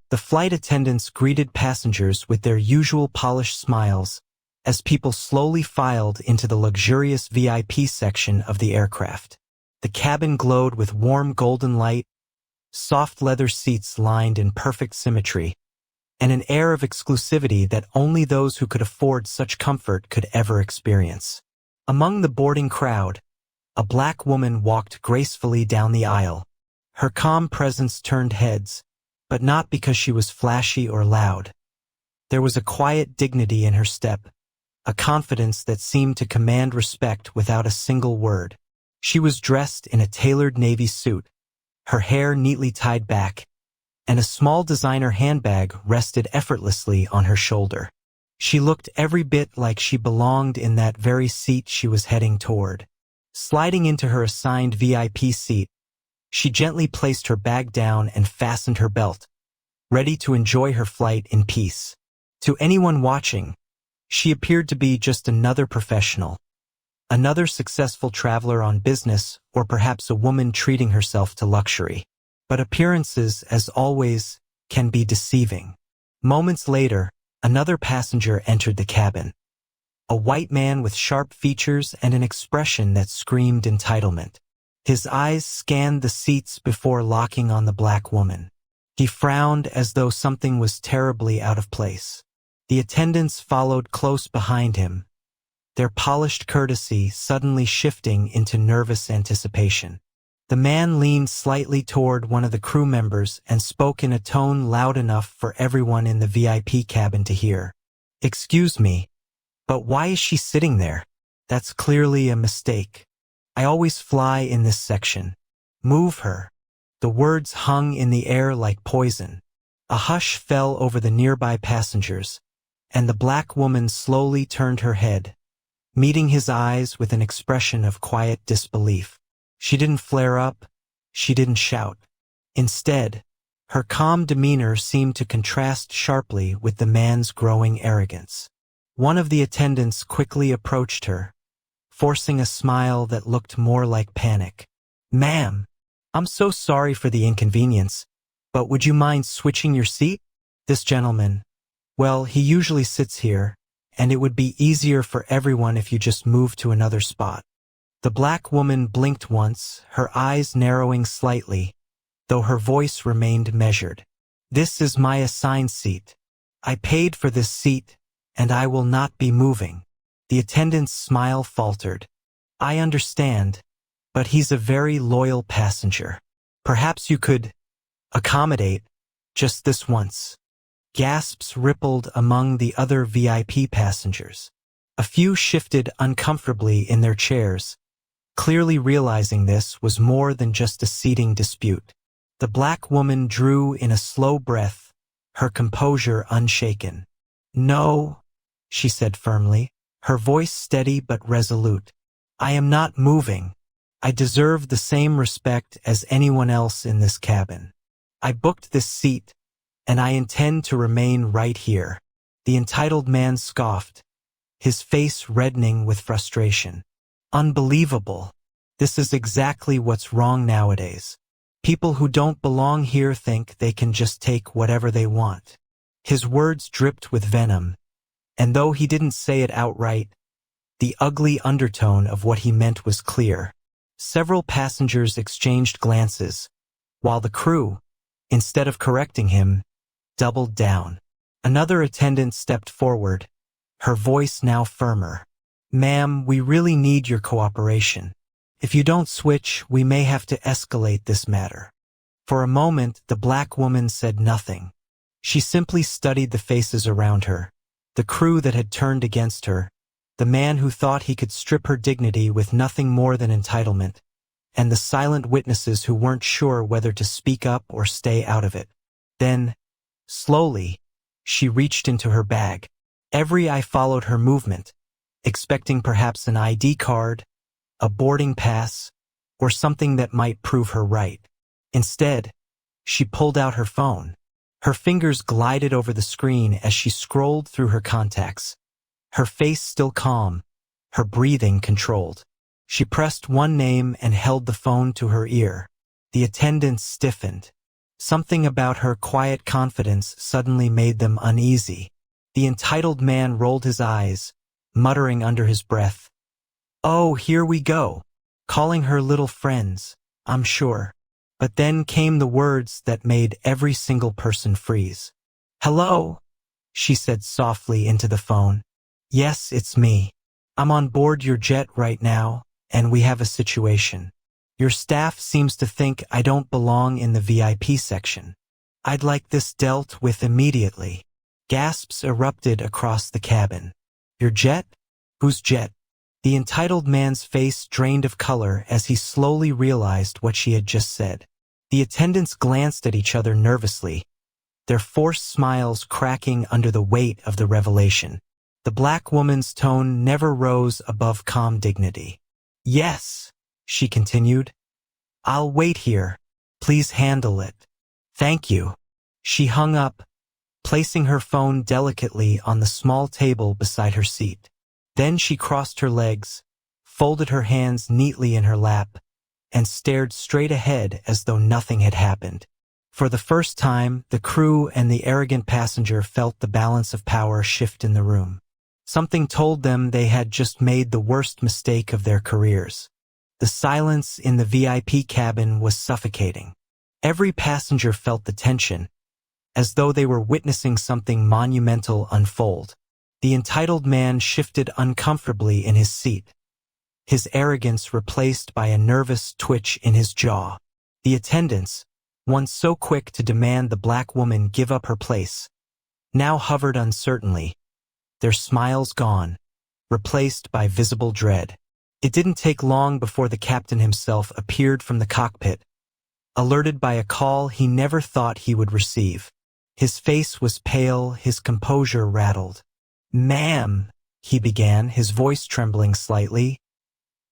The flight attendants greeted passengers with their usual polished smiles as people slowly filed into the luxurious VIP section of the aircraft. The cabin glowed with warm golden light, soft leather seats lined in perfect symmetry, and an air of exclusivity that only those who could afford such comfort could ever experience. Among the boarding crowd, a black woman walked gracefully down the aisle. Her calm presence turned heads, but not because she was flashy or loud. There was a quiet dignity in her step, a confidence that seemed to command respect without a single word. She was dressed in a tailored navy suit, her hair neatly tied back, and a small designer handbag rested effortlessly on her shoulder. She looked every bit like she belonged in that very seat she was heading toward. Sliding into her assigned VIP seat, she gently placed her bag down and fastened her belt, ready to enjoy her flight in peace. To anyone watching, she appeared to be just another professional, another successful traveler on business, or perhaps a woman treating herself to luxury. But appearances, as always, can be deceiving. Moments later, another passenger entered the cabin. A white man with sharp features and an expression that screamed entitlement. His eyes scanned the seats before locking on the black woman. He frowned as though something was terribly out of place. The attendants followed close behind him, their polished courtesy suddenly shifting into nervous anticipation. The man leaned slightly toward one of the crew members and spoke in a tone loud enough for everyone in the VIP cabin to hear. "Excuse me, but why is she sitting there? That's clearly a mistake. I always fly in this section. Move her." The words hung in the air like poison. A hush fell over the nearby passengers, and the black woman slowly turned her head, meeting his eyes with an expression of quiet disbelief. She didn't flare up, she didn't shout. Instead, her calm demeanor seemed to contrast sharply with the man's growing arrogance. One of the attendants quickly approached her, forcing a smile that looked more like panic. "Ma'am, I'm so sorry for the inconvenience, but would you mind switching your seat? This gentleman, well, he usually sits here, and it would be easier for everyone if you just moved to another spot." The black woman blinked once, her eyes narrowing slightly, though her voice remained measured. "This is my assigned seat. I paid for this seat, and I will not be moving." The attendant's smile faltered. "I understand, but he's a very loyal passenger. Perhaps you could accommodate just this once." Gasps rippled among the other VIP passengers. A few shifted uncomfortably in their chairs, clearly realizing this was more than just a seating dispute. The black woman drew in a slow breath, her composure unshaken. "No," she said firmly, her voice steady but resolute. "I am not moving. I deserve the same respect as anyone else in this cabin. I booked this seat, and I intend to remain right here." The entitled man scoffed, his face reddening with frustration. "Unbelievable. This is exactly what's wrong nowadays. People who don't belong here think they can just take whatever they want." His words dripped with venom, and though he didn't say it outright, the ugly undertone of what he meant was clear. Several passengers exchanged glances, while the crew, instead of correcting him, doubled down. Another attendant stepped forward, her voice now firmer. "Ma'am, we really need your cooperation. If you don't switch, we may have to escalate this matter." For a moment, the black woman said nothing. She simply studied the faces around her, the crew that had turned against her, the man who thought he could strip her dignity with nothing more than entitlement, and the silent witnesses who weren't sure whether to speak up or stay out of it. Then, slowly, she reached into her bag. Every eye followed her movement, expecting perhaps an ID card, a boarding pass, or something that might prove her right. Instead, she pulled out her phone. Her fingers glided over the screen as she scrolled through her contacts, her face still calm, her breathing controlled. She pressed one name and held the phone to her ear. The attendant stiffened. Something about her quiet confidence suddenly made them uneasy. The entitled man rolled his eyes, muttering under his breath, "Oh, here we go. Calling her little friends, I'm sure." But then came the words that made every single person freeze. "Hello," she said softly into the phone. "Yes, it's me. I'm on board your jet right now, and we have a situation. Your staff seems to think I don't belong in the VIP section. I'd like this dealt with immediately." Gasps erupted across the cabin. "Your jet? Whose jet?" The entitled man's face drained of color as he slowly realized what she had just said. The attendants glanced at each other nervously, their forced smiles cracking under the weight of the revelation. The black woman's tone never rose above calm dignity. "Yes," she continued. "I'll wait here. Please handle it." "Thank you." She hung up, placing her phone delicately on the small table beside her seat. Then she crossed her legs, folded her hands neatly in her lap, and stared straight ahead as though nothing had happened. For the first time, the crew and the arrogant passenger felt the balance of power shift in the room. Something told them they had just made the worst mistake of their careers. The silence in the VIP cabin was suffocating. Every passenger felt the tension, as though they were witnessing something monumental unfold. The entitled man shifted uncomfortably in his seat, his arrogance replaced by a nervous twitch in his jaw. The attendants, once so quick to demand the black woman give up her place, now hovered uncertainly, their smiles gone, replaced by visible dread. It didn't take long before the captain himself appeared from the cockpit, alerted by a call he never thought he would receive. His face was pale, his composure rattled. "Ma'am," he began, his voice trembling slightly,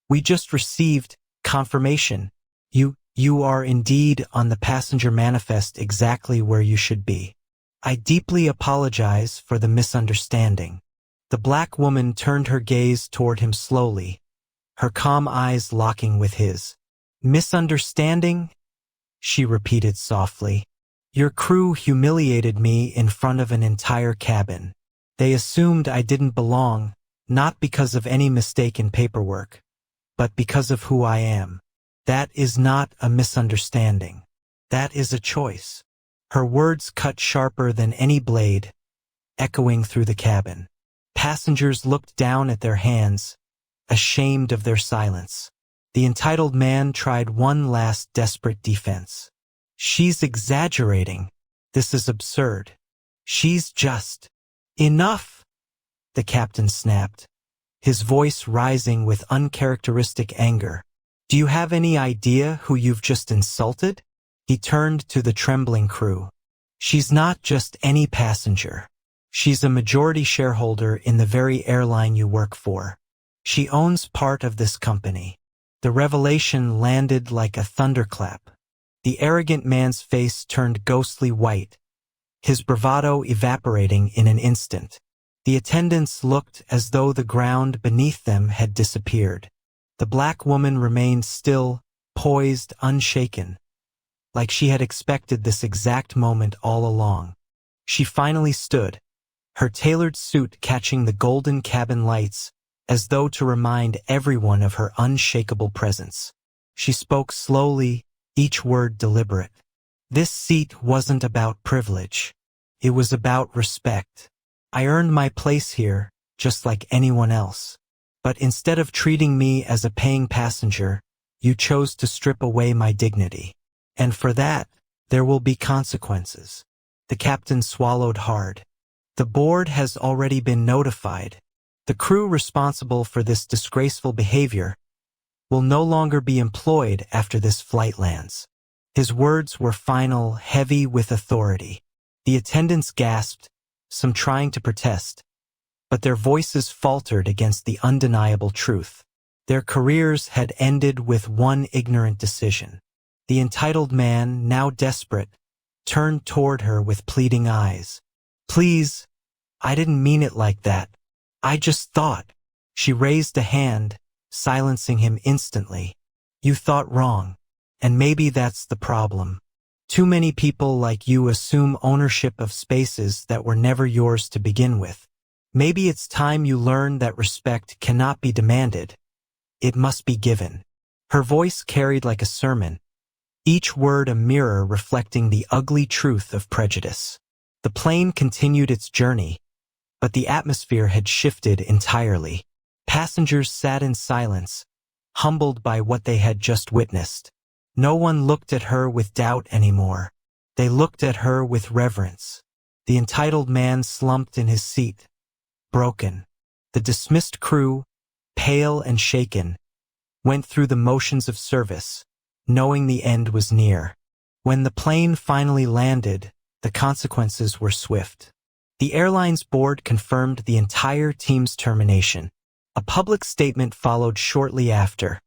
"we just received confirmation. You are indeed on the passenger manifest exactly where you should be. I deeply apologize for the misunderstanding." The black woman turned her gaze toward him slowly, her calm eyes locking with his. "Misunderstanding?" she repeated softly. "Your crew humiliated me in front of an entire cabin. They assumed I didn't belong, not because of any mistake in paperwork, but because of who I am. That is not a misunderstanding. That is a choice." Her words cut sharper than any blade, echoing through the cabin. Passengers looked down at their hands, ashamed of their silence. The entitled man tried one last desperate defense. "She's exaggerating. This is absurd. She's just..." "Enough!" the captain snapped, his voice rising with uncharacteristic anger. "Do you have any idea who you've just insulted?" He turned to the trembling crew. "She's not just any passenger. She's a majority shareholder in the very airline you work for. She owns part of this company." The revelation landed like a thunderclap. The arrogant man's face turned ghostly white, his bravado evaporating in an instant. The attendants looked as though the ground beneath them had disappeared. The black woman remained still, poised, unshaken, like she had expected this exact moment all along. She finally stood, her tailored suit catching the golden cabin lights, as though to remind everyone of her unshakable presence. She spoke slowly, each word deliberate. "This seat wasn't about privilege. It was about respect. I earned my place here, just like anyone else. But instead of treating me as a paying passenger, you chose to strip away my dignity. And for that, there will be consequences." The captain swallowed hard. "The board has already been notified. The crew responsible for this disgraceful behavior will no longer be employed after this flight lands." His words were final, heavy with authority. The attendants gasped, some trying to protest, but their voices faltered against the undeniable truth. Their careers had ended with one ignorant decision. The entitled man, now desperate, turned toward her with pleading eyes. "Please, I didn't mean it like that. I just thought." She raised a hand, silencing him instantly. "You thought wrong, and maybe that's the problem. Too many people like you assume ownership of spaces that were never yours to begin with. Maybe it's time you learn that respect cannot be demanded. It must be given. Her voice carried like a sermon, each word a mirror reflecting the ugly truth of prejudice. The plane continued its journey, but the atmosphere had shifted entirely. Passengers sat in silence, humbled by what they had just witnessed. No one looked at her with doubt anymore. They looked at her with reverence. The entitled man slumped in his seat, broken. The dismissed crew, pale and shaken, went through the motions of service, knowing the end was near. When the plane finally landed, the consequences were swift. The airline's board confirmed the entire team's termination. A public statement followed shortly after,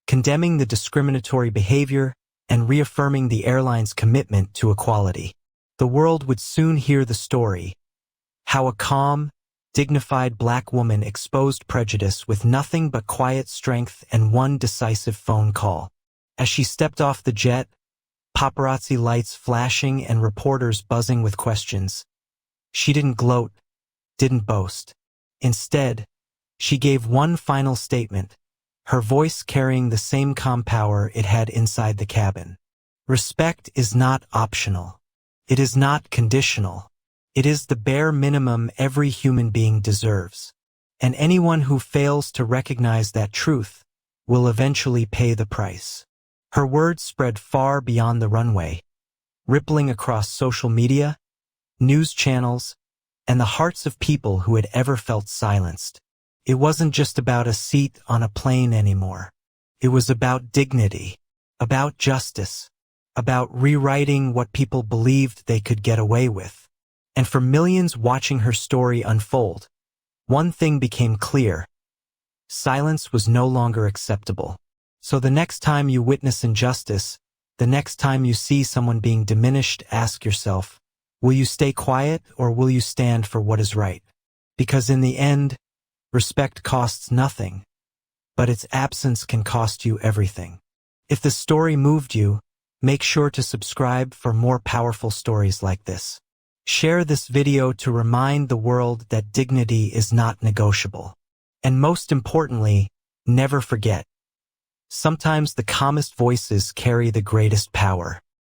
condemning the discriminatory behavior and reaffirming the airline's commitment to equality. The world would soon hear the story, how a calm, dignified black woman exposed prejudice with nothing but quiet strength and one decisive phone call. As she stepped off the jet, paparazzi lights flashing and reporters buzzing with questions, she didn't gloat, didn't boast. Instead, she gave one final statement, her voice carrying the same calm power it had inside the cabin. Respect is not optional. It is not conditional. It is the bare minimum every human being deserves. And anyone who fails to recognize that truth will eventually pay the price. Her words spread far beyond the runway, rippling across social media, news channels, and the hearts of people who had ever felt silenced. It wasn't just about a seat on a plane anymore. It was about dignity, about justice, about rewriting what people believed they could get away with. And for millions watching her story unfold, one thing became clear. Silence was no longer acceptable. So the next time you witness injustice, the next time you see someone being diminished, ask yourself, will you stay quiet or will you stand for what is right? Because in the end, respect costs nothing, but its absence can cost you everything. If the story moved you, make sure to subscribe for more powerful stories like this. Share this video to remind the world that dignity is not negotiable. And most importantly, never forget, sometimes the calmest voices carry the greatest power.